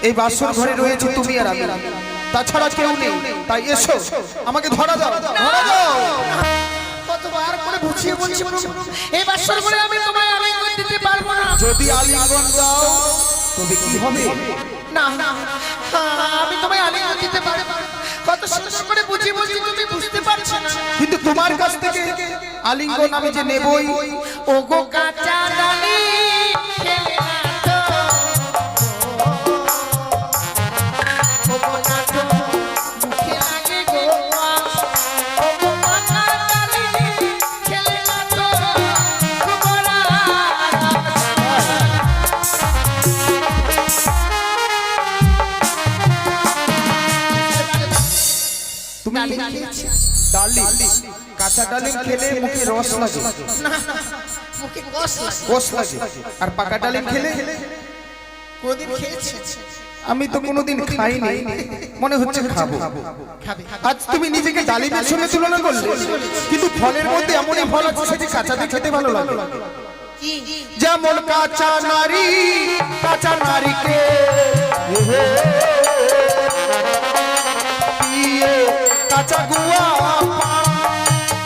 এই বাসর ঘরে রয়েছে তুমি আর আমি, তাছাড়া কেউ নেই। তাই এসো, আমাকে ধরা দাও, ধরা দাও। কতবার করে বুঝিয়ে বলছি এই বাসর ঘরে আমি তোমায় আলিঙ্গন দিতে পারবো না। যদি আলিঙ্গন দাও তবে কি হবে? না না, আমি তোমায় আলিঙ্গন দিতে পারবো না। কত সুন্দর করে বুঝিয়ে বলছি তুমি বুঝতে পারছো না। কিন্তু তোমার কাছ থেকে আলিঙ্গন আমি যে নেবই। ও গো কাঁচা ডালি খেলে না তো, ও গো নাটো মুখে লাগে গো, ও গো কাঁচা ডালি খেলে না তো, গোবরা তুমি ডালিম, কাঁচা ডালিম খেলে মুখে রস লাগে, মুখে কষ লাগে, কষ লাগে। আর পাকা ডালিম খেলে কোনদিন খেয়েছে? আমি তো কোনোদিন খাইনি, মনে হচ্ছে খাবো। খাবে আজ তুমি নিজেকে ডালিমের সঙ্গে তুলনা করলে, কিন্তু ফলের মধ্যে এমনই ফল আছে সেটি কাঁচাতে খেতে ভালো লাগে। কি? যেমন কাঁচা নারী, কাঁচা নারীকে পিয়ে কাঁচা গুয়া পান,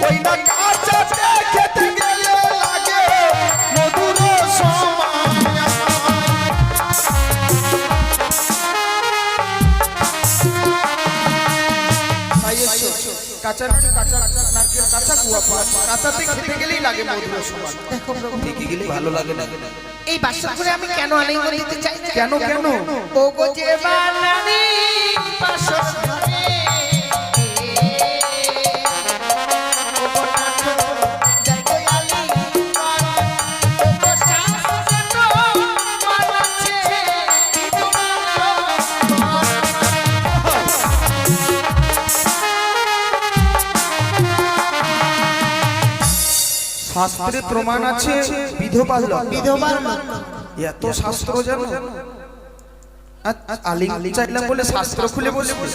ওই না কাঁচাতে খেতে গেলে লাগে মধুর সমান। তাই এসো, কাঁচা নারী, কাঁচা নারকেল, কাঁচা গুয়া পান, কাঁচাতে খেতে গেলেই লাগে মধুর সমান। দেখো প্রভু, দেখে গেলে ভালো লাগে না। এই বাসর ঘরে আমি কেন আলিঙ্গন দিতে চাই? কেন কেন? ও গো যে বানানি বাসর ঘরে, ও গো নাটো যাই গো আলিঙ্গন, ও গো শাস্ত্র মানাচ্ছে শাস্ত্রে প্রমাণ আছে বিধবার লগ্ন। বিধবার লগ্ন। এত শাস্ত্র জানো? আলিঙ্গন চাইলাম বলে শাস্ত্র খুলে বসবে?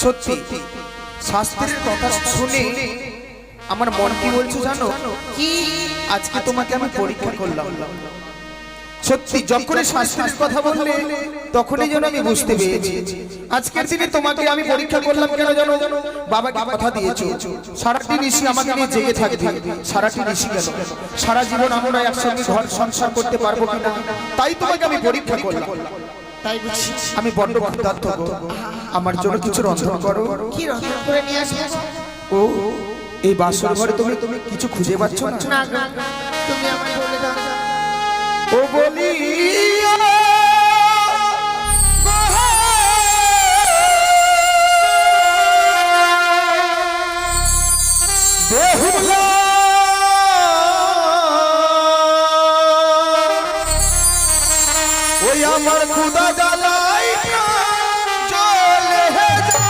সত্যি শাস্ত্রের কথা শুনে আমার মন কি বলছে জানো? কি? আজকে তোমাকে আমি পরীক্ষা করলাম। সত্যি যখনই শাস্ত্রের কথা বললে তখনই যেন আমি বুঝতে পেরেছি আজকের দিনে তোমাকে আমি পরীক্ষা করলাম। কেন জানো? বাবাকে কথা দিয়েছো সারাটি নিশি আমাকে নিয়ে জেগে থাকবে। সারাটি নিশি গেল, সারা জীবন আমরা একসঙ্গে ঘর সংসার করতে পারবো কিনা, তাই তোমাকে আমি পরীক্ষা করলাম। তাই বুঝি আমি বড্ড ক্ষুধার্ত গো, আমার জন্য কিছু রন্ধন করো। কি রন্ধন করে নিয়ে আসবে? ও এই বাসর ঘরে তুমি কিছু খুঁজে পাচ্ছ না? না গো, তুমি আমায় বলে দাও। ও বলি ওই আমার খুদা জ্বালাই চলে যা।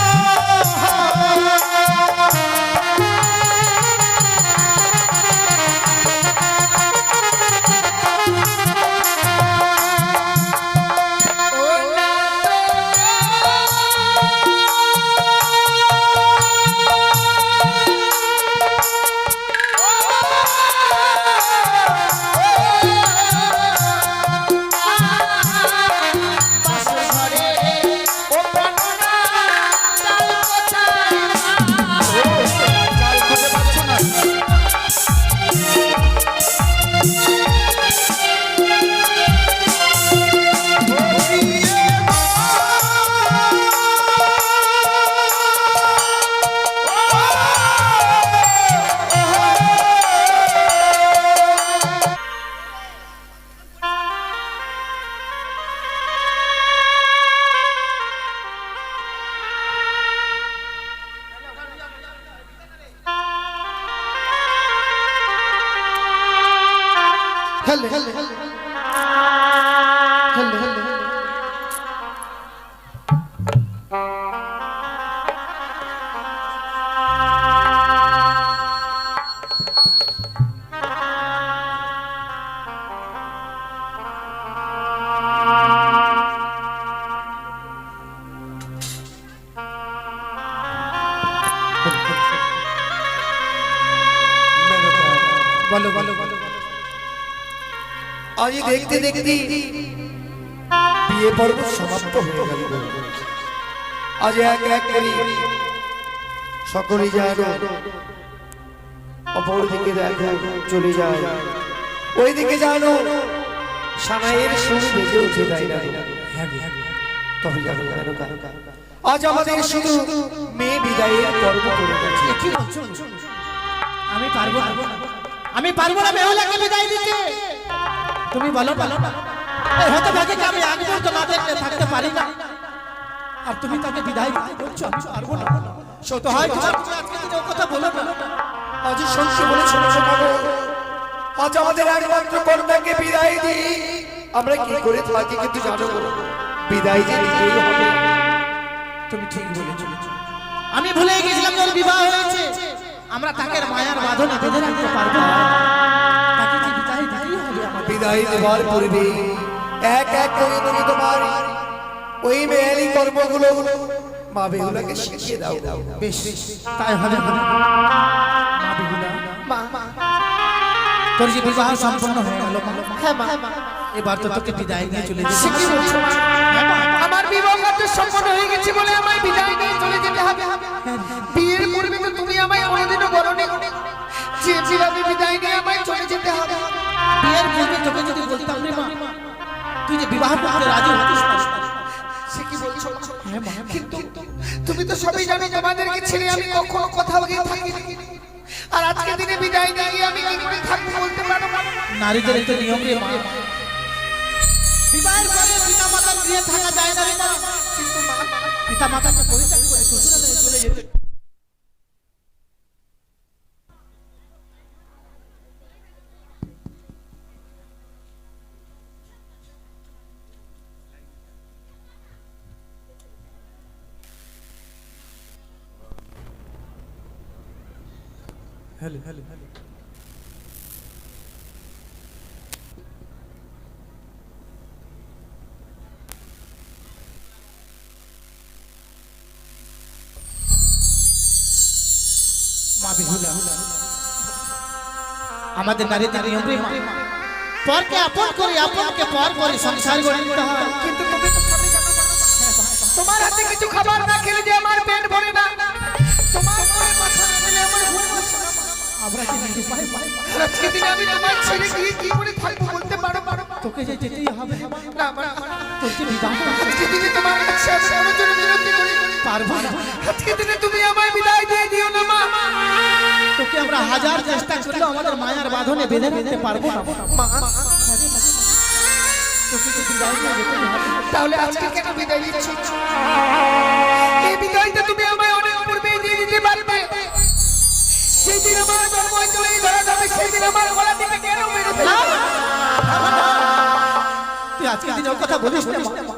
হেলে হেলে হেলে হেলে হেলে বলো বলো বলো। आज देखते देखते বিয়ে পর্ব সমাপ্ত হয়ে গেল। আজ এক এক করে সকলেই যেন অপর দিকে দেখো চলে যায়, ওইদিকে জানো সানাইয়ের সুর বেজে উঠে যায় না। তবে জানো আজ আমাদের শুধু মেয়ে বিদায়ের পর্ব করে গেছে। কি বলছো? আমি পারবো না, আমি পারবো না বেহুলাকে বিদায় দিতে। তুমি বলো বলো না, এই হতে ভাগে আমি আগে তো না দেখতে থাকতে পারি না, আর তুমি তাকে বিদায় দিতে বলছো আমি পারবো না। সত্য হয় তুমি আজকে দিনে ও কথা বলো না। আজ শুনতে বলেছো কাগো, আজ আমাদের একমাত্র কন্যাকে বিদায় দিই আমরা কি করে থাকি, কিন্তু জানো বিদায় যে দিতেই হবে। তুমি ঠিক বলেছো, আমি ভুলে গেছিলাম যে ওর বিবাহ হয়েছে, আমরা তাকে মায়ার বাঁধনে বেঁধে রাখতে পারবো না। তাকে যে বিদায় দিতেই হবে আমাদের। বিদায় দেওয়ার পূর্বে এক এক করে তুমি তোমার ওই মেয়েলি কর্মগুলো মা বেহুলাকে শিখিয়ে দাও। বেশ তাই হবে। মা বেহুলা, তোর যে বিবাহ সম্পন্ন হয়ে গেল, হ্যাঁ মা, এবার তো তোকে বিদায় নিয়ে চলে যেতে সে কি হবে। বলছো মা? আমার বিবাহ কার্য সম্পন্ন হয়ে গেছে বলে আমায় বিদায় নিয়ে চলে যেতে হবে? বিয়ের পূর্বে তো তুমি আমায় কোনোদিনও বলোনি যে আমি বিদায় নিয়ে আমায় চলে যেতে হবে। বিয়ের পূর্বে তোকে যদি বলতাম রে মা, তুই যে বিবাহ করতে রাজি হতিস না। সে কি বলছো মা? কিন্তু তুমি তো সবই জানো তোমাদেরকে ছেড়ে আমি কখনো কোথাও গিয়ে থাকিনি, আর আজকে দিনে বিদায় নিয়ে আমি কি করে থাকবো বলতে পারো না। নারীদের একটা নিয়ম রে মা, বিবাহের পরে পিতা মাতার দিয়ে থাকা যায় না রে মা। কিন্তু মা, পিতা মাতাকে পরিত্যাগ করে শ্বশুরালয়ে চলে যেতে। হ্যালো হ্যালো হ্যালো, মা বেহুলা, আমাদের নারীদের নিয়ম রে মা, পরকে আপন করে আপনকে পর করে সংসার গড়ে নিতে হয়। কিন্তু তুমি তো সবই জানো তোমার হাতে কিছু খাবার না খেলে যে আমার পেট ভরে না, তোমার মনে মাথা না দিলে আমার ঘুম আসে না। আমরা কি নিরুপায় পাই? আজকে দিনে আমি তোমার ছেড়ে গিয়ে কি করে থাকবো বলতে পারো? তোকে যে যেতেই হবে, না মা, তোর যে বিবাহ আজকে দিনে তোমার কাছে আমি অনুচর বিরতি করি। পারবো না। আজকে দিনে তুমি আমায় বিদায় দিয়ে দিও না মা। তোকে আমরা হাজার চেষ্টা করলেও আমাদের মায়ার বাঁধনে বেঁধে নিতে পারবো না মা, তোকে যে বিদায় দিয়ে যেতেই হবে। তাহলে আজকে কেন বিদায় দিচ্ছ? এই বিদায়টা তুমি আমায় অনেক পূর্বেই দিয়ে দিতে পারবে। সেদিন আমার জন্ম হয়েছিল এই ধরা যাবে, সেদিন আমার গলা টিপে কেন মেরে ফেলবে? তুই আজকে দিনে ও কথা বলিস না মা।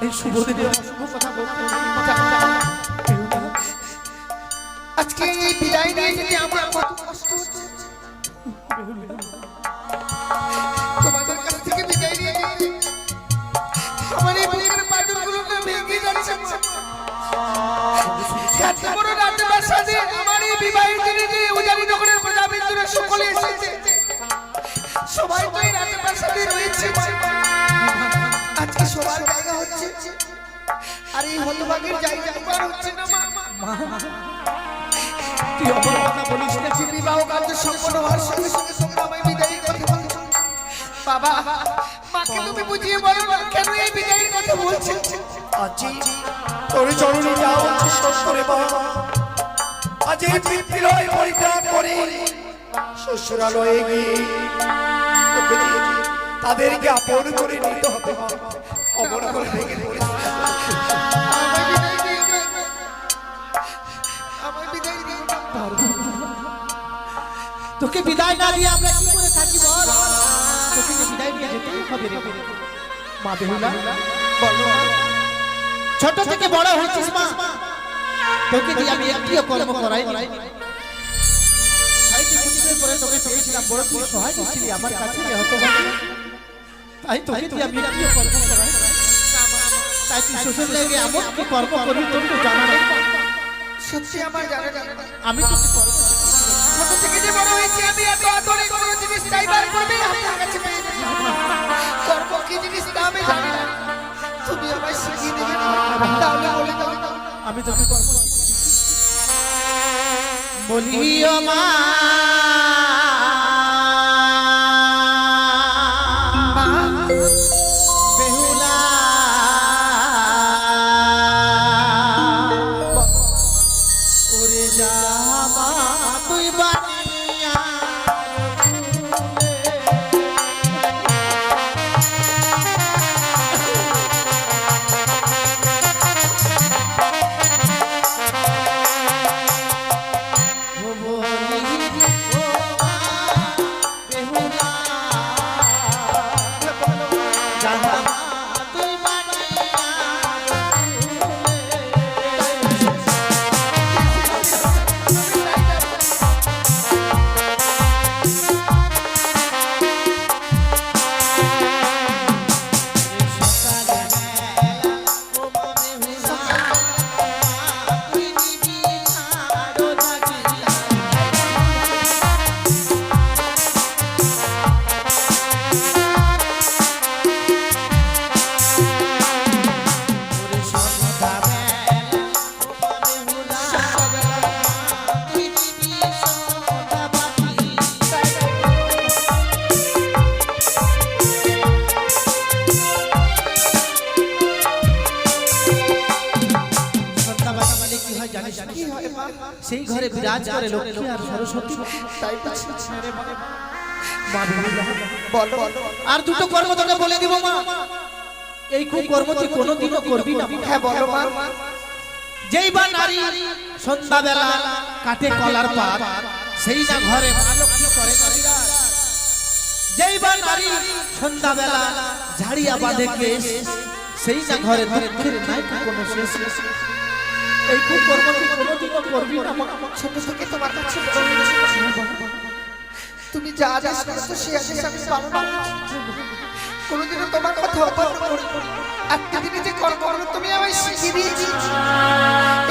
এই শুভ দিনে অশুভ কথা বলতে নেই মা। আজকে এই বিদায় নিয়ে যেতে আমার কত কষ্ট হচ্ছে। তোমাদের কাছ থেকে বিদায় নিয়ে যেতে আমার এই বুকের পাঁজরগুলো না ভেঙে যাচ্ছে মা। এত বড় রাতে বাসাতে আমার এই বিবাহের দিনে যে উজানি নগরের প্রজাবিন্দুরা সকলে এসেছে, সবাই তো এই রাতে বাসাতে রয়েছে মা। আজকে সবার জায়গা হচ্ছে, আর এই হতভাগের জায়গা আমার হচ্ছে না মা। তুই অপর কথা বলিস না। যে বিবাহ কার্য সম্পন্ন হওয়ার সঙ্গে সঙ্গে তোমরা আমায় বিদায়ের কথা বলছো। বাবা, মাকে তুমি বুঝিয়ে বলো না কেন এই বিদায়ের কথা বলছে। আজি তোর চরণে যাও শ্বশুরে বাবা, আজ এই পিতৃলয় পরিত্যাগ করে শ্বশুরালয়ে গিয়ে তোকে দিয়ে তাদেরকে আপন করে নিতে হবে। অমর করে ভেঙে পড়েছে। আমায় বিদায় দিও না, আমায় বিদায় দিও না। তোকে বিদায় না দিয়ে আমরা কি করে থাকি বল? তোকে যে বিদায় নিয়ে যেতেই হবে রে মা বেহুলা। বলো ছোট থেকে বড় হয়েছিস মা, তোকে দিয়ে আমি একটিও কর্ম করাইনি। তাই কিছুদিন পরে তোকে পেয়েছিলাম, বড় তুই সহায় ছিলি আমার কাছে রে হতভাগা। তাই তোকে দিয়ে আমি একটিও কর্ম করাই। তাই তুই শ্বশুর লেগে এমন কি কর্ম করবি তোর তো জানা নেই। সত্যি আমার জানা জানা আমি তোকে কর্ম ছোট থেকে যে বড় হয়েছি আমি এত আদরে কোনো জিনিস চাইবার করবে আপনার কাছে পেয়ে যাই। কর্ম কি জিনিস তা আমি জানি না, তুমি আমায় শিখিয়ে দেবে তাহলে বলে দাও। আমি তোকে কর্ম বলিও মা বেহুলা ওরে জামা তুই বানিয়া সেই ঘরে বিরাজ করে লক্ষ্মী আর সরস্বতী। তাই বলছি। মা বেহুলা, বলো বলো। আর দুটো কর্ম তোকে বলে দিব মা, এই কুকর্ম তুই কোনোদিনও করবি না। হ্যাঁ বলো মা। যেই বা নারী সন্ধ্যাবেলা কাটে কলার পাত, সেই না ঘরে মা লক্ষ্মী করে না বিরাজ। যেই বা নারী সন্ধ্যাবেলা ঝাড়িয়া বাঁধে কেশ, সেই না ঘরে দুঃখের নাই কোনো শেষ। এই কুকর্ম তুই কোনোদিনও করবি না মা। ছোট থেকে তোমার কাছে তুমি যা আদেশ করছো সেই আদেশ আমি পালন করছি। কোনোদিনও তোমার কথা অমান্য করি। আজকে দিনে যে কর্মগুলো তুমি আমায় শিখিয়ে দিয়েছি,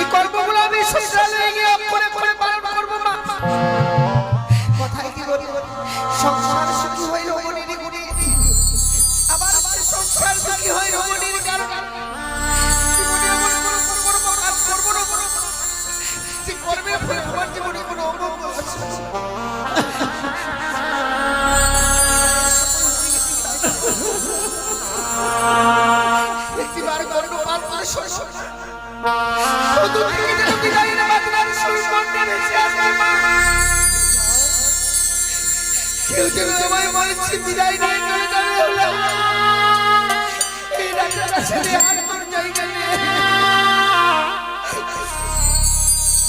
এই কর্মগুলো আমি শ্বশুরালয়ে গিয়ে করে করে পালন করবো মা। কথায় কি বলি, সংসার সুখী হয় রমণীর গুণে, আবার সংসার সুখী হয় রমণীর কারণে। জীবনে এমন কোনো কর্ম কাজ করবো না যে কর্মের ফলে আমার জীবনে কোনো অমঙ্গল আছে। একটিবার কর্ণ পাপ করে শ্বশুর দূর থেকে যেন বিদায় নেওয়া তোমার সুকন্যা ভেসে আসবে মা। কেউ যেন তোমায় বলছি বিদায় নিয়ে চলে যাবে হলো, এই রাস্তাটা ছেড়ে আর কোনো জায়গা নেই।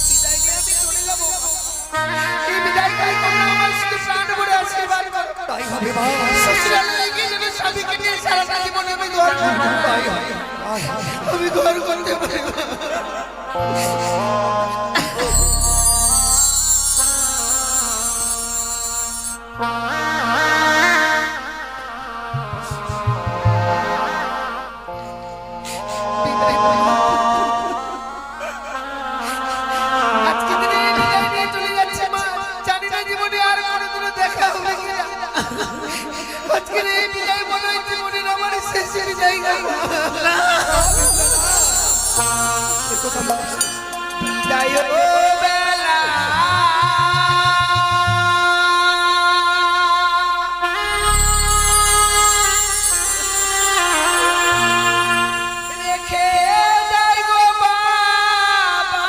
বিদায় নিয়ে আমি চলে যাবো, এই বিদায়কারী কন্যা আমার শুধু প্রাণ ভরে আশীর্বাদ করো। তাই হবে মা। শ্বশুরালয়ে গিয়ে যেন স্বামীকে নিয়ে সারাটা জীবনে আমি ঘর করতে পারি। আমি ঘর করতে পারি। আজকে দিনে বিদায় নিয়ে চলে যাচ্ছে মা, জানি না জীবনে আর কোনোদিনও দেখা হবে কিনা। আজকের এই বিদায় মনে হয় জীবনের আমার শেষের জায়গা। বিদায় বেলা রেখে যাই গো বাবা,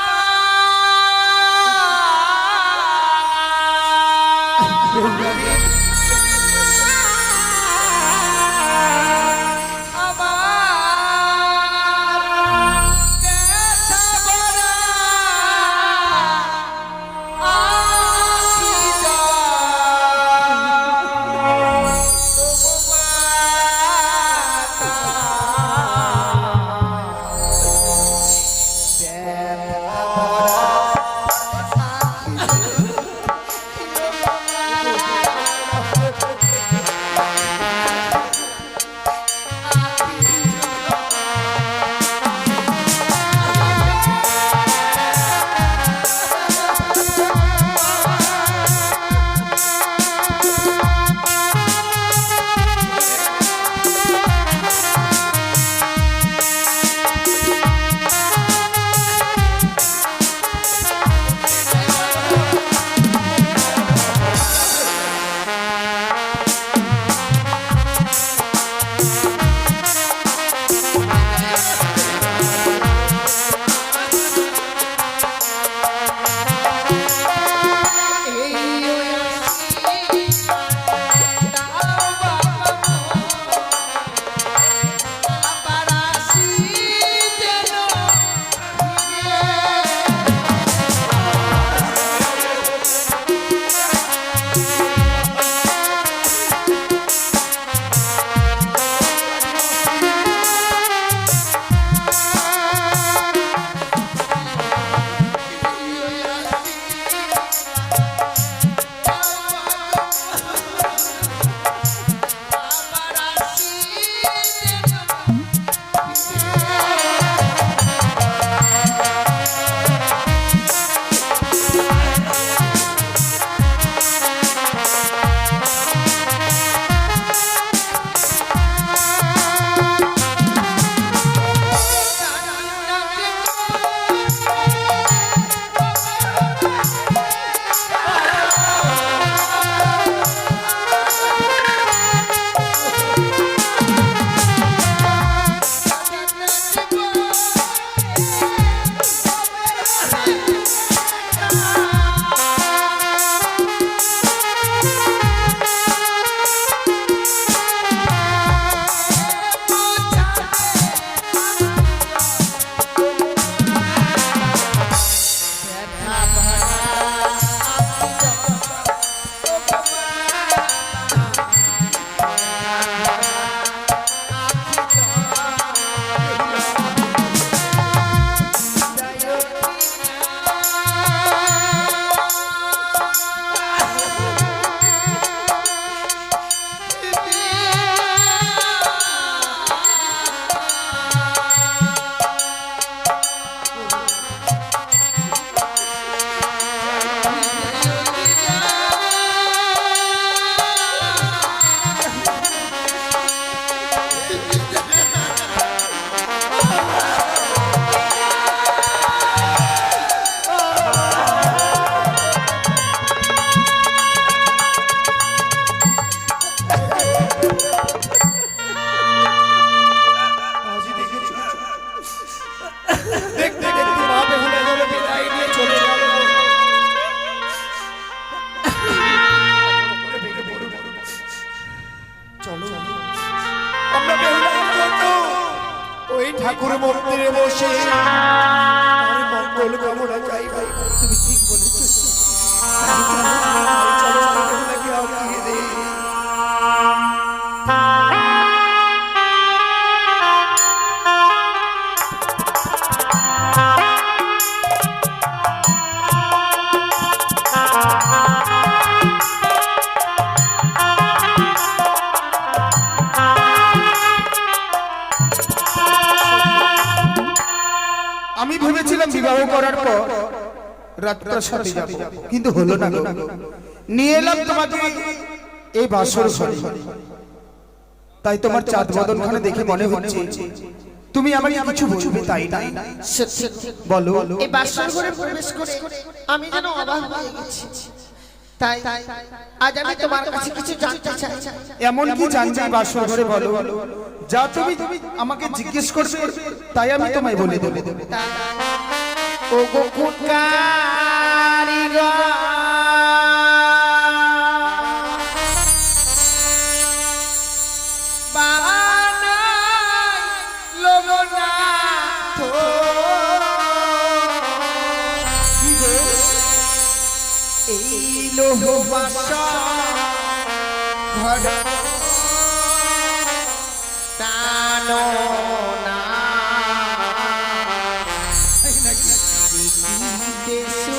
প্রাঙ্গণে বসে তার মঙ্গল কামনা চাই ভাই। তুমি ঠিক বলেছো। চলো আপনাকে আগিয়ে দেই। আমি ভেবেছিলাম বিবাহ করার পর রাতটার সাথে যাব, কিন্তু হলো না গো। নিয়ে এলাম তোমাকে এই বাসর ঘরে। তাই তোমার চাঁদ বদনখানে দেখে মনে হচ্ছে তুমি আমাকে কিছু বলবে, তাই না? বলো। এই বাসর ঘরে প্রবেশ করে আমি যেন অবাক হয়ে গেছি। তাই আজ আমি তোমার কাছে কিছু জানতে চাই। এমন কি জানতে বাসর ঘরে? বলো। যা তুমি আমাকে জিজ্ঞেস করবে তাই আমি তোমায় বলে দেবো। ও গো কুকারিগর বানাই লোকনাথ এই লোহ বাসা ঘর টানো না দেশু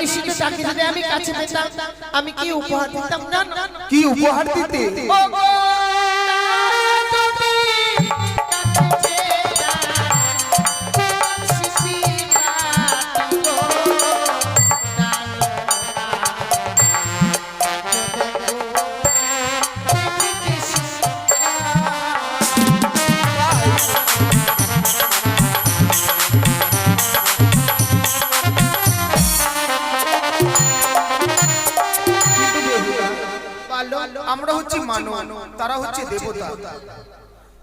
নিশিতে তাকে যদি আমি কাছে পেতাম আমি কি উপহার দিতাম না কি উপহার দিতে? ও গো তুমি কাছে আমরা হচ্ছে মানব, তারা হচ্ছে দেবতা।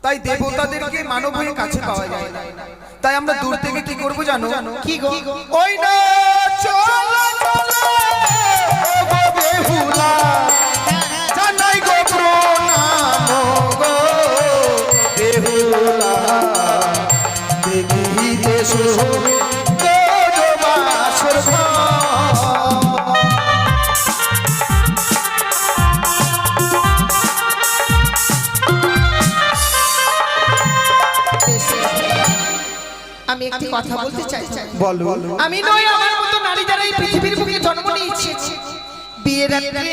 তাই দেবতাদেরকে মানব হয়ে কাছে পাওয়া যায় না। তাই আমরা দূর থেকে কি করব জানো? কি গো? ওই না চলো চলো গো বেহুলা, জানাই গো প্রণাম গো বেহুলা, দেখিতে শুধু গো বাসর ঘর। আমি একটি কথা বলতে চাই। বলো। আমি নই আমার মতো নারী যারা এই পৃথিবীর বুকে জন্ম নিয়েছে, বিয়ের রাত্রে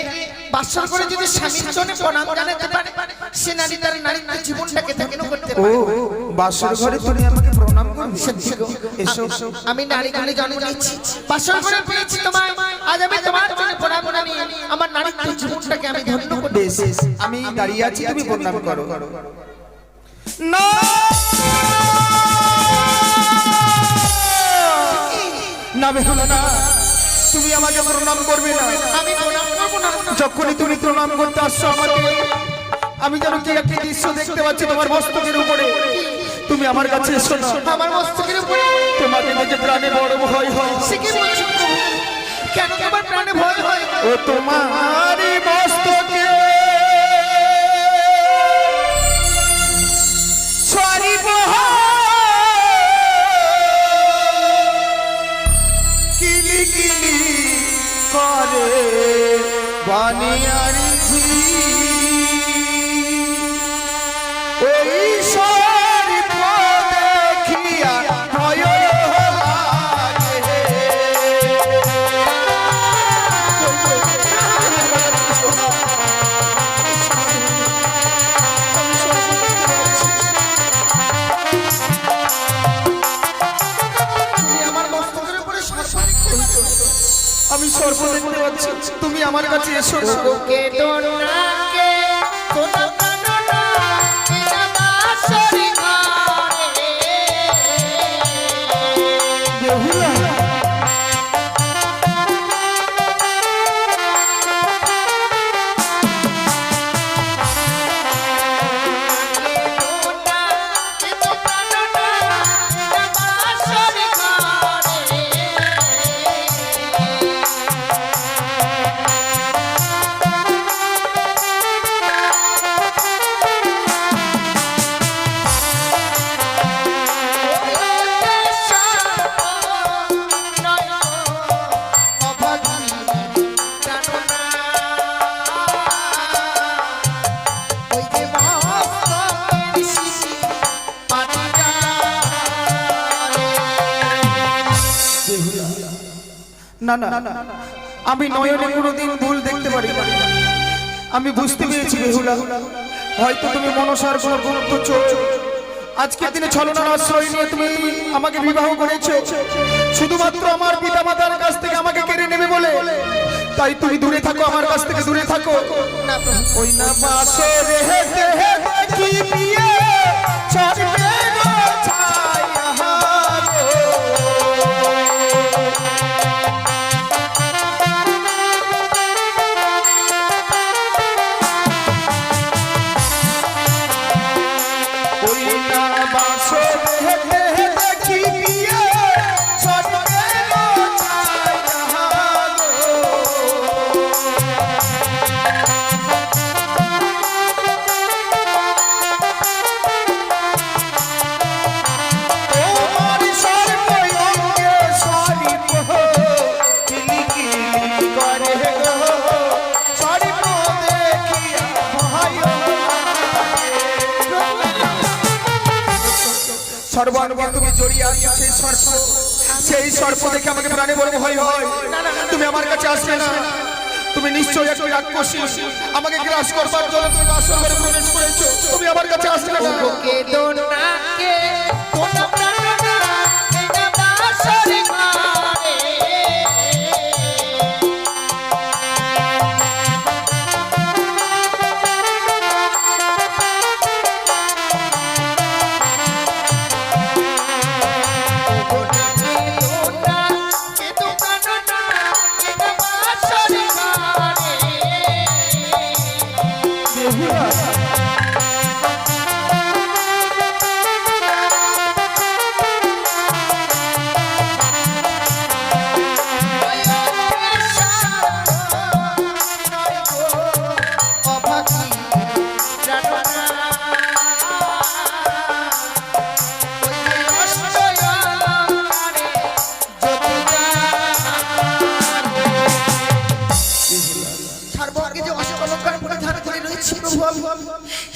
বাসর করে যদি স্বামীর জন্য প্রণাম জানাতে পারে সে নারী তার নারীর জীবনটাকে ধন্য করতে ও পারে। বাসর ঘরে তুমি আমাকে প্রণাম করবে? সত্যি গো, এসো। আমি নারী গুণে জন্ম নিয়েছি, বাসর করে পেয়েছি তোমায়, আজ আমি তোমার জন্য প্রণাম জানিয়ে আমার নারীর জীবনটাকে আমি ধন্য করব। বেশ, আমি দাঁড়িয়ে আছি, তুমি প্রণাম করো। না না বেহুলা না, তুমি আমাকে প্রণাম করবে না। আমি প্রণাম করব না। যখনই তুমি প্রণাম করতে আসছো আমাকে, আমি যেন কি একটি দৃশ্য দেখতে পাচ্ছি তোমার মস্তকের উপরে। তুমি আমার কাছে এসো না। আমার মস্তকের উপরে তোমাকে দেখে প্রাণে বড় ভয় হয়। সে কি বলছো? কেন তোমার প্রাণে ভয় হয়? ও তোমারই মস্তকে সরি কিলি কিলি করে বানিয়ারি ঝি, ওই সরি দেখিয়া ভয় লাগে। আমার মস্তকের উপরে আমি সর্ব দেখতে পাচ্ছি, তুমি আমার কাছে এসো না। ওকে দোনাকে দোনা কাননা এনা বাসরি ঘরে বেহুলা দোনাকে দোনা কাননা এনা বাসরি ঘরে না না, আমি নয়নে কোনোদিন ভুল দেখতে পারি না। আমি বুঝতে পেরেছি বেহুলা, হয়তো তুমি মনসার কোনো গুরুত্ব চোখ আজকের দিনে ছলনার আশ্রয় নিয়ে তুমি আমাকে বিবাহ করেছো শুধুমাত্র আমার পিতা মাতার কাছ থেকে আমাকে কেড়ে নেবে বলে। তাই তুমি দূরে থাকো, আমার কাছ থেকে দূরে থাকো। ওই না বাসরে হেতে দেখি বিয়ে চলবে গো ছায়া গো। ওই না বাসরে হেতে দেখি বিয়ে চলবে গো ছায়া গো। তোমার সর্বঙ্গে সরিব কিলি কিলি করে গো, সরিব দেখিয়া ভয় সর্বাঙ্গে তুমি জড়িয়ে আছো সেই সর্প দেখে আমাকে প্রাণে বড় ভয় হয়। না না না তুমি আমার কাছে আসবে না। তুমি নিশ্চয়ই একটু রাক্ষসী, আমাকে গ্রাস করবার জন্য তুমি বাসর ঘরে প্রবেশ করেছো। তুমি আমার কাছে আসবে না। কে দোনা কে কোনো প্রাণনা এটা বাসরে ঘরে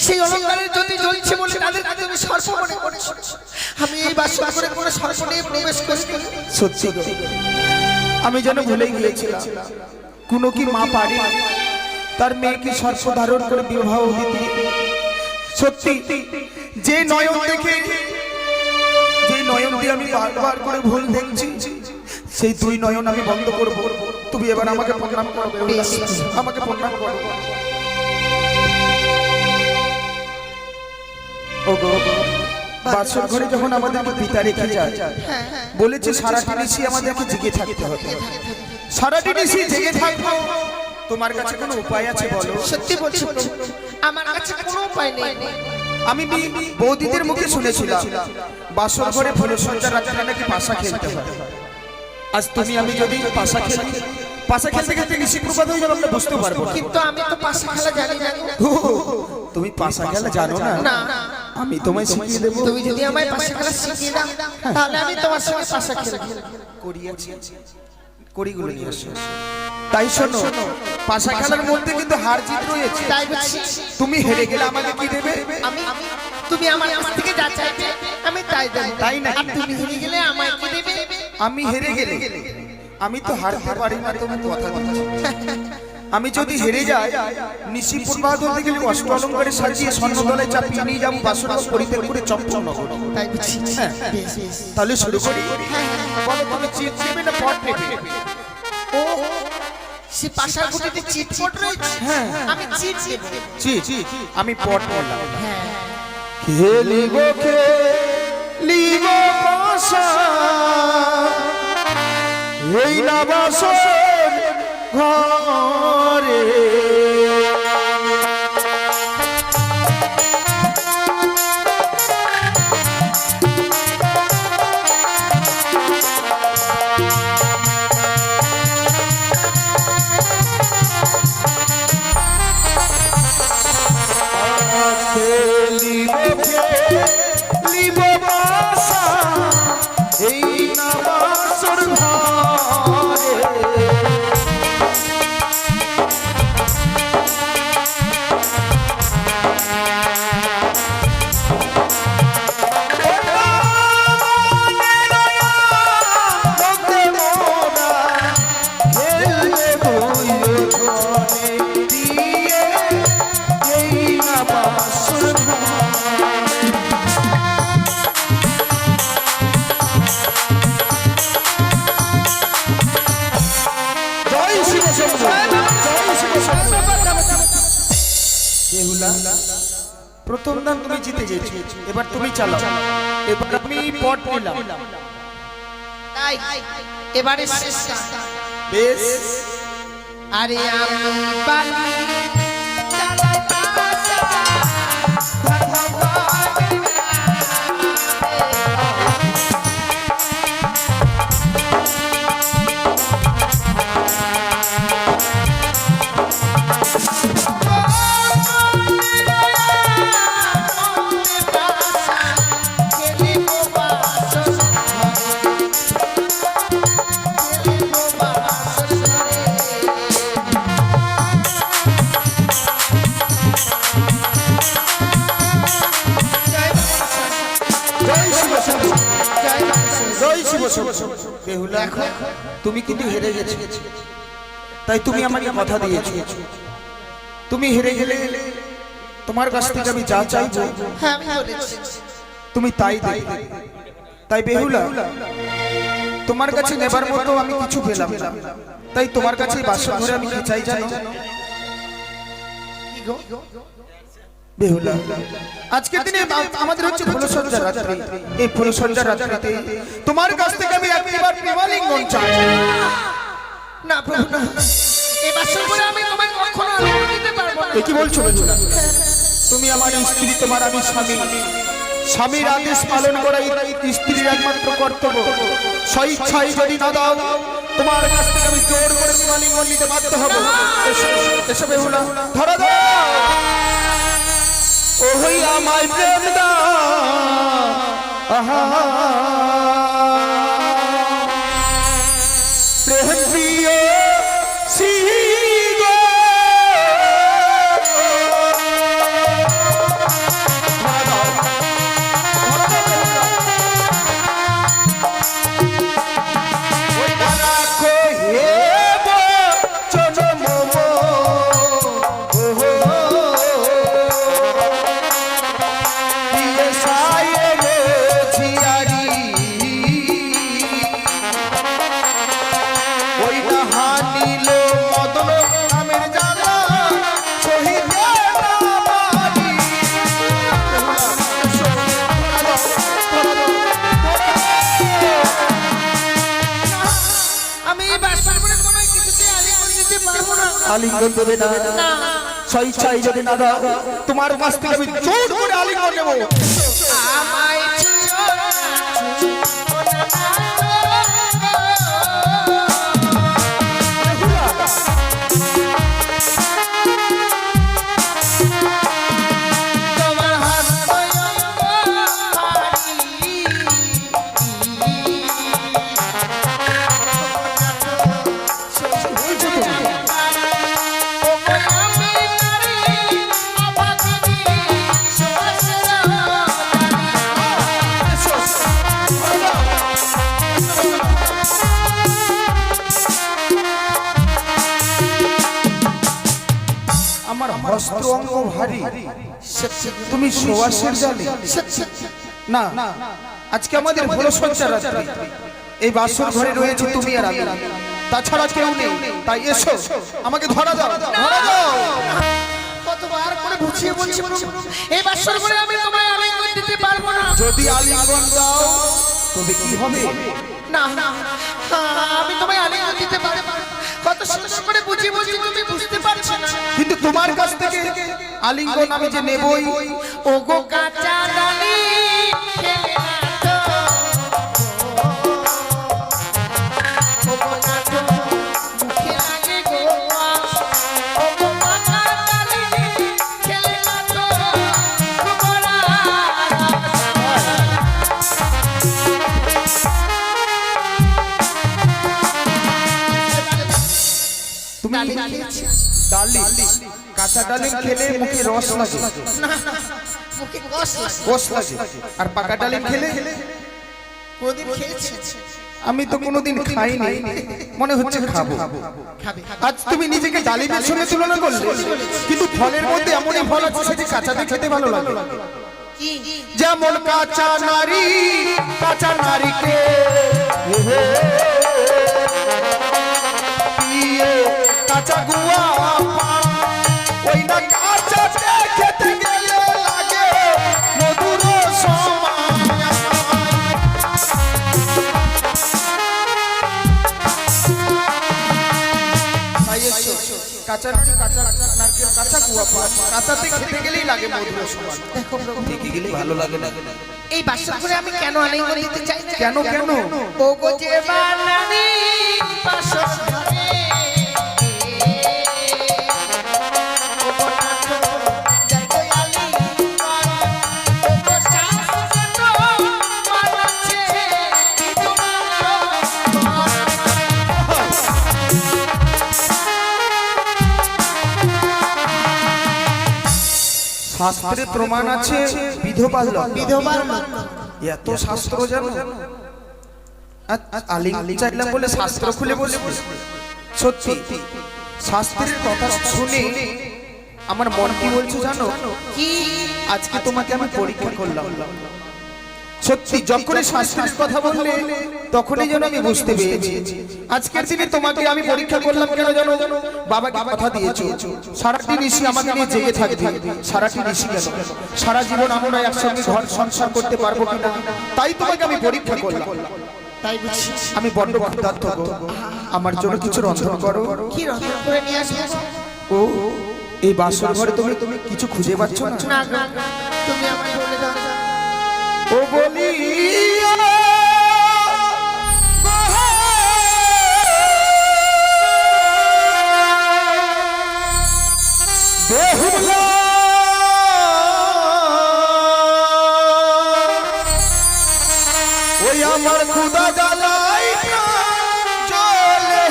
সেই অলঙ্কারের জ্যোতি জ্বলছে বলে তাদের তুমি সর্প মনে করেছো। আমি এই বাসর করে কোনো সর্প নিয়ে প্রবেশ করি। সত্যি গো, আমি যেন ভুলে গিয়েছিলাম কোনো কি মা পারে তার মেয়েকে সর্প ধারণ করে বিবাহ দিতে। সত্যি যে নয়ন দেখে, যে নয়ন দিয়ে আমি বারবার করে ভুল দেখছি, সেই দুই নয়ন আমি বন্ধ করব। তুমি এবার আমাকে প্রণাম করবে, আমাকে প্রণাম করো। ওগো, বাসর ঘরে যখন আমাদেরকে পিতা রেখে যায়, বলেছে সারাটি নিশি আমাদেরকে জেগে থাকতে হবে। সারাটি নিশি জেগে থাকবো, তোমার কাছে কোনো উপায় আছে বলো? সত্যি বলছি আমার কাছে কোনো উপায় নেই। আমি বৌদিদের মুখে শুনেছিলাম বাসর ঘরে ফুলসজ্জা রাত্রে নাকি পাশা খেলতে হয়। আজ তুমি আমি যদি পাশা খেলি, পাশা খেলতে খেলতে নিশি প্রবাদ হয়ে যাবে, আমরা বুঝতে পারবো না। কিন্তু আমি তো পাশা খেলা জানি না। তুমি পাশা খেলা জানো না? না, আমি তোমায় শিখিয়ে দেবো। তুমি যদি আমায় পাশা খেলা শিখিয়ে দাও তাহলে আমি তোমার সঙ্গে পাশা খেলবো। করিয়াছি, করিগুলো নিয়ে আসো। তাই শোনো, পাশা খেলার মধ্যে কিন্তু হার জিত রয়েছে। তাই বলছি, তুমি হেরে গেলে আমাকে কি দেবে? আমি তুমি আমার কাছ থেকে যা চাইবে আমি তাই দেব। তাই না? আর তুমি হেরে গেলে আমায় কি দেবে? আমি হেরে গেলে আমি তো হারতে পারি না, তুমি কথা দিচ্ছ। আমি যদি হেরে যাই, নিশি প্রভাত হতে গেলে অষ্ট অলঙ্কারে সাজিয়ে স্বর্ণদলে চাপিয়ে নিয়ে যাবো বাসর পরিত্যাগ করে চম্পক নগর। তাই বুঝছি। হ্যাঁ, তাহলে শুরু করি। বলো, তুমি চিট নেবে না পট নেবে? ও সে পাশার গুটিতে চিটপট রয়েছে। হ্যাঁ, আমি চিট দেব। চিট, আমি পট বললাম। হ্যাঁ, খেলিব খেলিব পাশা, এই না বাসর ঘরে। খেলিব বাসা, এই না বাসর ঘরে। প্রথম দান তুমি জিতে গেছো, এবার তুমি চালাও। এবার আমি পট নিলাম। তাই এবারে শেষ গান। বেশ, আরে আমি বালি চালাই পাশা, জয় শিব শম্ভু। বেহুলা তুমি কিন্তু হেরে গেছো, তাই তুমি আমাকে কথা দিয়েছো তুমি হেরে গেলে তোমার কাছ থেকে আমি যা চাইবো হ্যাঁ আমি বলেছি তুমি তাই দেবে। তাই বেহুলা তোমার কাছে নেবার মতো আমি কিছু পেলাম না, তাই তোমার কাছে বাসর ঘরে আমি কি চাই জানো কি গো বেহুলা? আজকের দিনে আমাদের হচ্ছে ফুলসজ্জা রাত্রি, এই ফুলসজ্জা রাত্রিতে তোমার কাছ থেকে আমি একবার প্রেমালিঙ্গন চাই। না প্রভু না, এই বাসর করে আমি তোমায় কখনো আলিঙ্গন দিতে পারবো না। এ কি বলছো বেহুলা? তুমি আমার স্ত্রী, তোমার আমি স্বামী, স্বামীর আদেশ পালন করা স্ত্রীর একমাত্র কর্তব্য। স্বেচ্ছায় যদি না দাও তোমার কাছ থেকে আমি জোর করে প্রেমালিঙ্গন নিতে বাধ্য হবো। এসো বেহুলা, ধরা দাও ওই আমায় প্রেম দাও। আহা প্রেম প্রিয় সিগো ওই রাখো হে চন মোমো ওহো আমি এই বাসর করে তোমায় কিছুতে আলিঙ্গন দিতে পারবো না। আলিঙ্গন দেবে না? স্বেচ্ছায় যদি না দাও তোমার কাছ থেকে আমি জোর করে আলিঙ্গন নেবো। আমায় তোমার হাত আমার হস্ত অঙ্গ ভারী, তুমি সোয়াশের জালে না। আজকে আমাদের ফুলসজ্জা রাত্রি, এই বাসর ঘরে রয়েছে তুমি আর আমি, তাছাড়া কেউ নেই। তাই এসো, আমাকে ধরা দাও, ধরা দাও। কতবার করে বুঝিয়ে বলছি প্রভু, এই বাসর করে আমি তোমায় আলিঙ্গন দিতে পারবো না। যদি আলিঙ্গন দাও তবে কি হবে? না না, আমি তোমায় আলিঙ্গন দিতে পারবো না। কত সুন্দর করে বুঝিয়ে বলছি, তুমি বুঝতে পারছো না। কিন্তু তোমার কাছ থেকে আলিঙ্গন আমি যে নেবই। ও গো কাঁচা ডালি খেলে না তো, ও গো নাটো মুখে লাগে গো, ও গো কাঁচা ডালি খেলে না তো, গোবরা তুমি ডালিম, কাঁচা ডালিম খেলে মুখে রস লাগে, না না, মুখে কষ লাগে। রস লাগে। আর পাকা ডালিম খেলে কোনদিন খেয়েছি? আমি তো কোনোদিন খাইনি, মনে হচ্ছে খাবো। খাবে আজ তুমি নিজেকে ডালিমের সঙ্গে তুলনা করলে, কিন্তু ফলের মধ্যে এমনই ফল আছে সেটি কাঁচাতে খেতে ভালো লাগে। কি? যেমন কাঁচা নারী, কাঁচা নারীকে পিয়ে কাঁচা গুয়া পান, ওই না কাঁচাতে খেতে গেলে লাগে মধুর সমান। তাই এসো, কাঁচা কাঁচা নারকেল, কাঁচা গুয়া পান, কাঁচাতে খেতে গেলেই লাগে মধুর সমান। দেখো প্রভু, ঠিকই গেলে ভালো লাগে না। এই বাসর করে আমি কেন আলিঙ্গন দিতে চাই? কেন কেন? ও গো যে বানানি বাসর ঘরে, ও গো নাটো যাই গো আলিঙ্গন, ও গো শাস্ত্র মানাচ্ছে কি তোমার শাস্ত্রে প্রমাণ আছে বিধবার লগ্ন। বিধবার লগ্ন। এত শাস্ত্র জানো? আলিঙ্গন চাইলাম বলে শাস্ত্র খুলে বসে সত্যি শাস্ত্রের কথা শুনে আমার মন কি বলছে জানো? কি আজকে তোমাকে আমি পরীক্ষা করলাম। সত্যি যখনই শাস্ত্রের কথা বললে তখনই যেন আমি বুঝতে পেরেছি আজকের দিনে তোমাকে আমি পরীক্ষা করলাম কেন জানো? বাবাকে কথা দিয়েছো সারাটি ঋষি আমাকে নিয়ে জেগে থাকবে। সারাটি ঋষি কেন, সারা জীবন আমরা একসঙ্গে ঘর সংসার করতে পারবো কিনা, তাই তোমাকে আমি পরীক্ষা করলাম। তাই বুঝছি। আমি বড্ড ক্ষুধার্ত গো, আমার জন্য কিছু রন্ধন করো। কি রন্ধন করে নিয়ে আসবে? ও এই বাসর ঘরে তুমি কিছু খুঁজে পাচ্ছ না? না গো, তুমি আমায় বলে দাও। ও বলি বেহুলা ওই আমার খুদা জ্বালাই চলে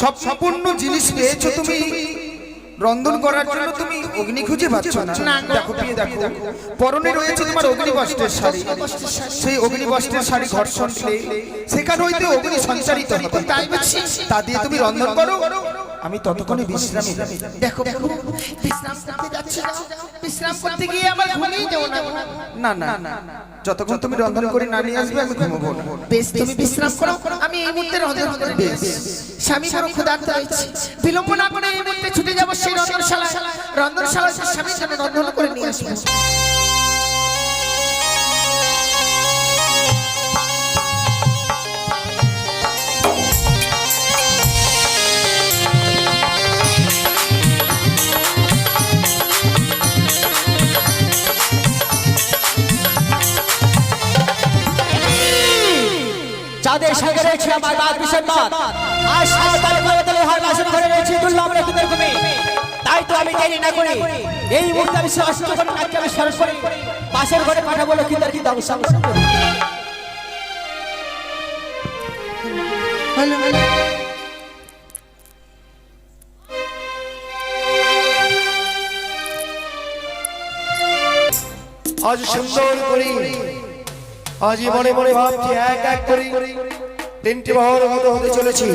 সব সম্পূর্ণ জিনিস পেয়েছো তুমি, রন্ধন করার জন্য তুমি অগ্নি খুঁজে পাচ্ছ না। দেখো পেয়ে দেখো, পরনে রয়েছে তোমার অগ্নিবস্ত্রের শাড়ি, সেই অগ্নিবস্ত্রের শাড়ি ঘর্ষণ দিলে সেখানে হইতে অগ্নি সঞ্চারিত হবে, তাই বুঝছি তা দিয়ে তুমি রন্ধন করো, আমি ততক্ষণে বিশ্রামে যাই। দেখো দেখো, বিশ্রাম করতে যাচ্ছি না, বিশ্রাম করতে গিয়ে আমার ঘুমিয়ে যাও না। না না, যতক্ষণ তুমি রন্ধন করে না নিয়ে আসবে আমি ঘুমাবো না। বেশ, তুমি বিশ্রাম করো, আমি এই মুহূর্তে রন্ধন করে নিয়ে আসি। স্বামী বড় ক্ষুধার্ত রয়েছে, বিলম্ব না করে এই মুহূর্তে ছুটে যাবো সেই রন্ধনশালায়। রন্ধনশালায় স্বামীর জন্য রন্ধন করে নিয়ে আসবো। যাদের সঙ্গে রয়েছে আমার বাদ বিষয় বাদ, আর সাঁওতালি পাতালে হয় বাসন ঘরে রয়েছে দুর্লভ রেখুদের কবি। তাই তো আমি দেরি না করি এই মুহূর্তে আমি অষ্টকর নাচকে আমি স্মরণ করি, বাসের ঘরে পাঠাবো লক্ষ্মীদের কি ধ্বংস করি। আজ সুন্দর করি, আজ মনে মনে ভাবছি এক এক করি তিনটি বহর হতে চলেছি।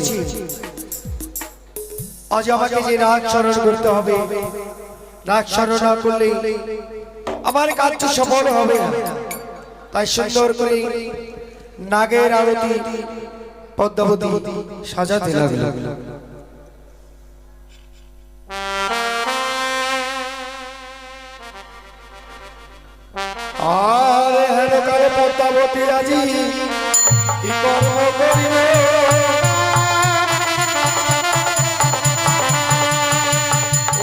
আজ আমাকে যে রাগ স্মরণ করতে হবে, রাগ স্মরণ না করলে আমার কাজ সফল হবে না। তাই সুন্দর করে নাগের আরতি পদ্মাবতী সাজাতে লাগলো। আরে হেন কালে পদ্মাবতী আজি কি কর্ম করিল,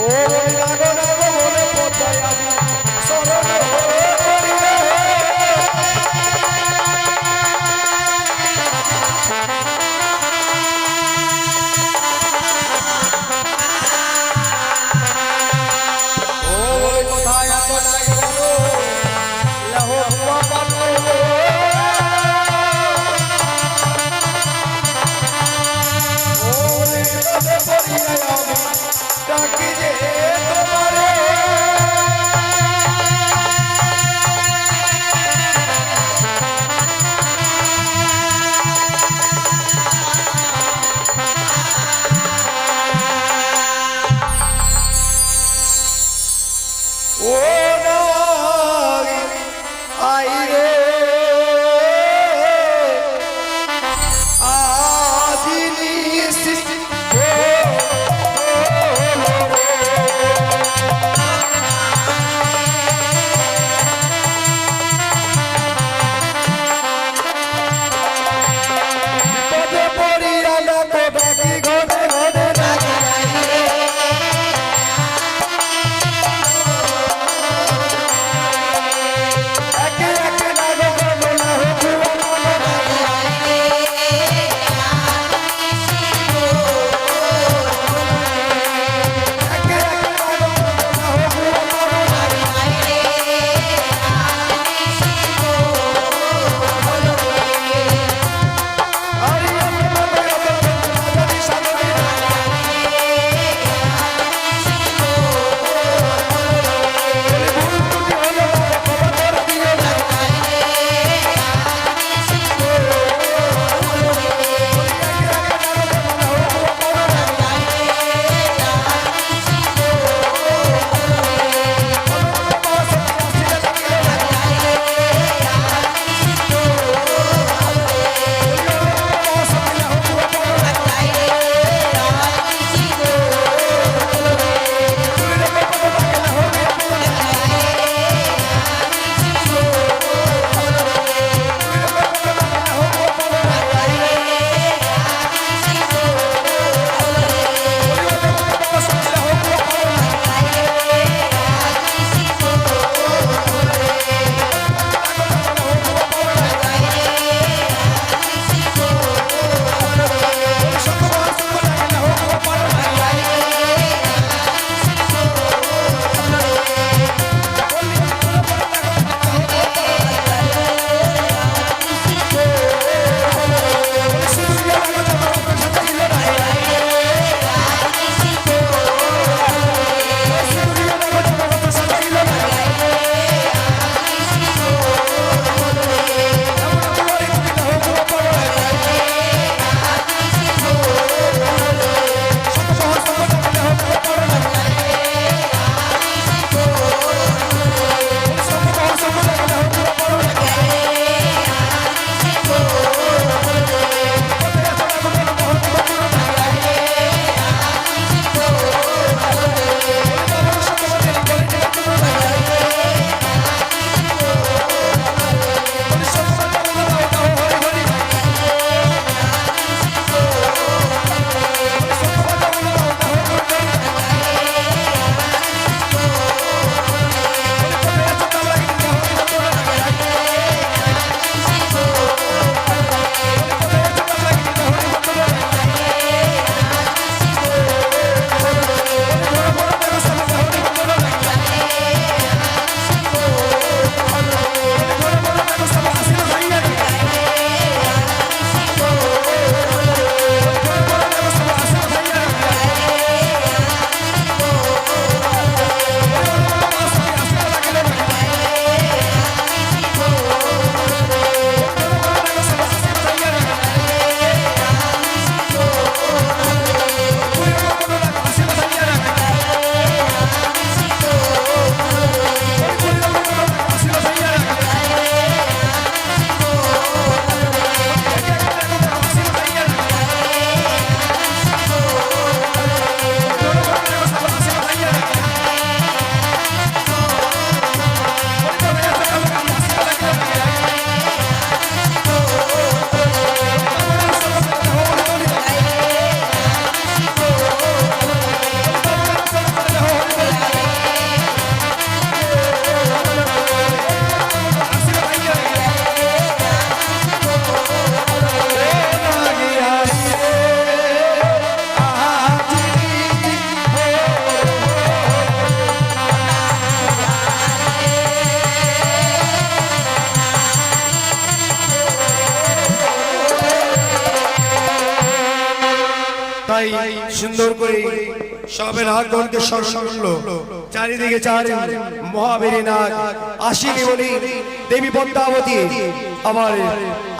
ও নাগো নাগো বলে পদ্মায় আজি শরণ করিল। ওই কোথায় এত লাগে গেল লহো হুয়া পালো, ওরে কবে পড়িয়া আমি ডাকি যে তোমারে। ও নাগি আই রে আজি নিশি বিপদে পড়িয়া নাকো ডাকি ঘরে ঘরে ডাকি করে সবে নাগগণকে স্মরণ করলো। চারিদিকে চার মহাবীর নাগ আসিনি বলি দেবী পদ্মাবতী আবার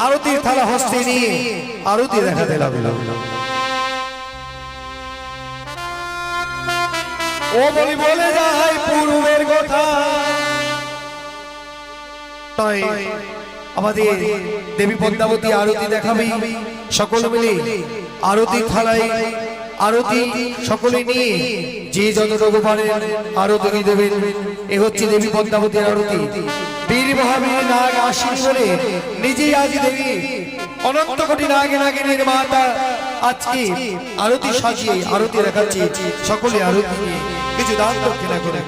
আরতির থালা হস্তে নিয়ে আরতি দেখাতে লাগলো। ও বলি বলে যায় পূর্বের কথা, তাই আমাদের দেবী পদ্মাবতী আরতি দেখাবে। সকল মিলে আরতি থালায় আরতি সকলে নিয়ে যে যতটুকু পারেন আরতি দেবেন। এ হচ্ছে দেবী পদ্মাবতীর আরতি। বীর মহাবীর নাগ আসিন বলে নিজেই আজ দেবী অনন্ত কোটি নাগে নাগিনীর মাতা আজকে আরতি সাজিয়ে আরতি দেখাচ্ছে। সকলে আরতি নিয়ে কিছু দান দক্ষিণা করে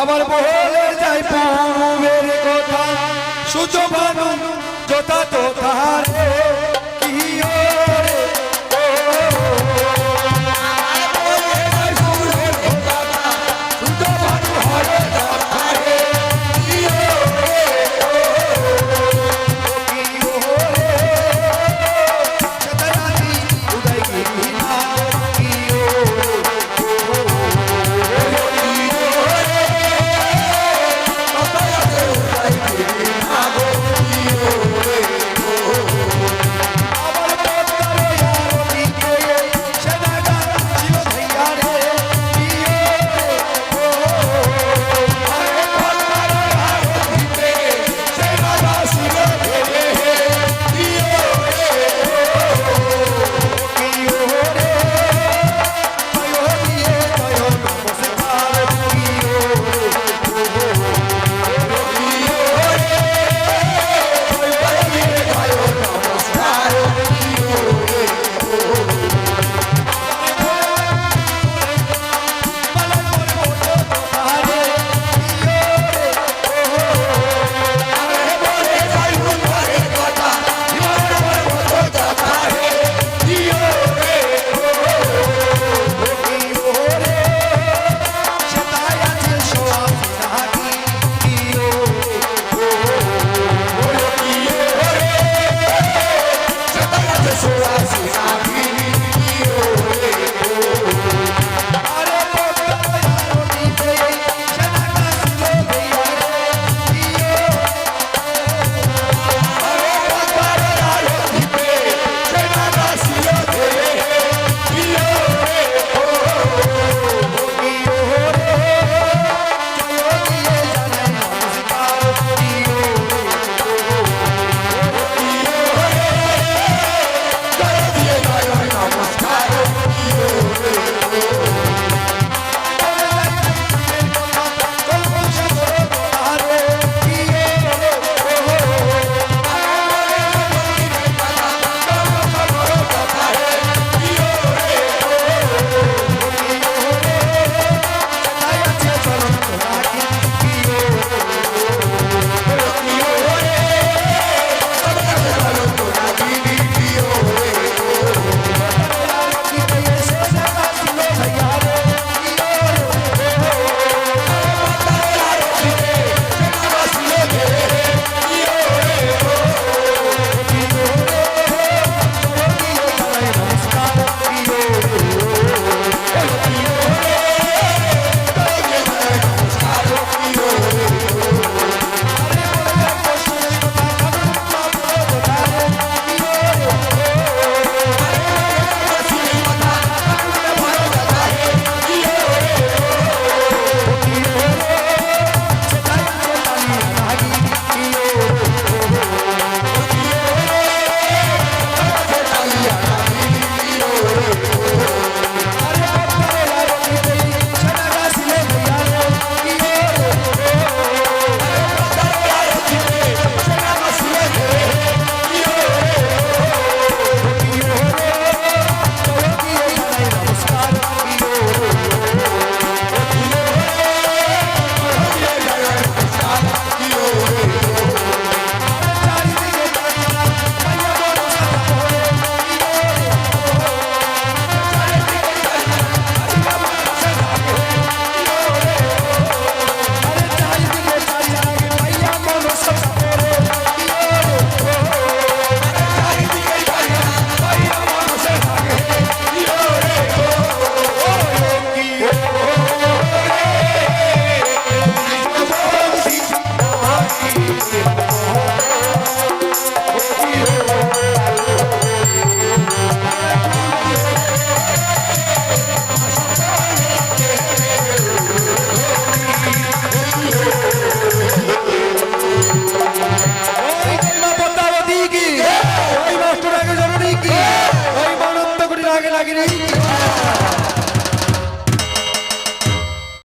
আমার বলে যাই পূর্বের কথা, সূচবানু যথা তো তাহারে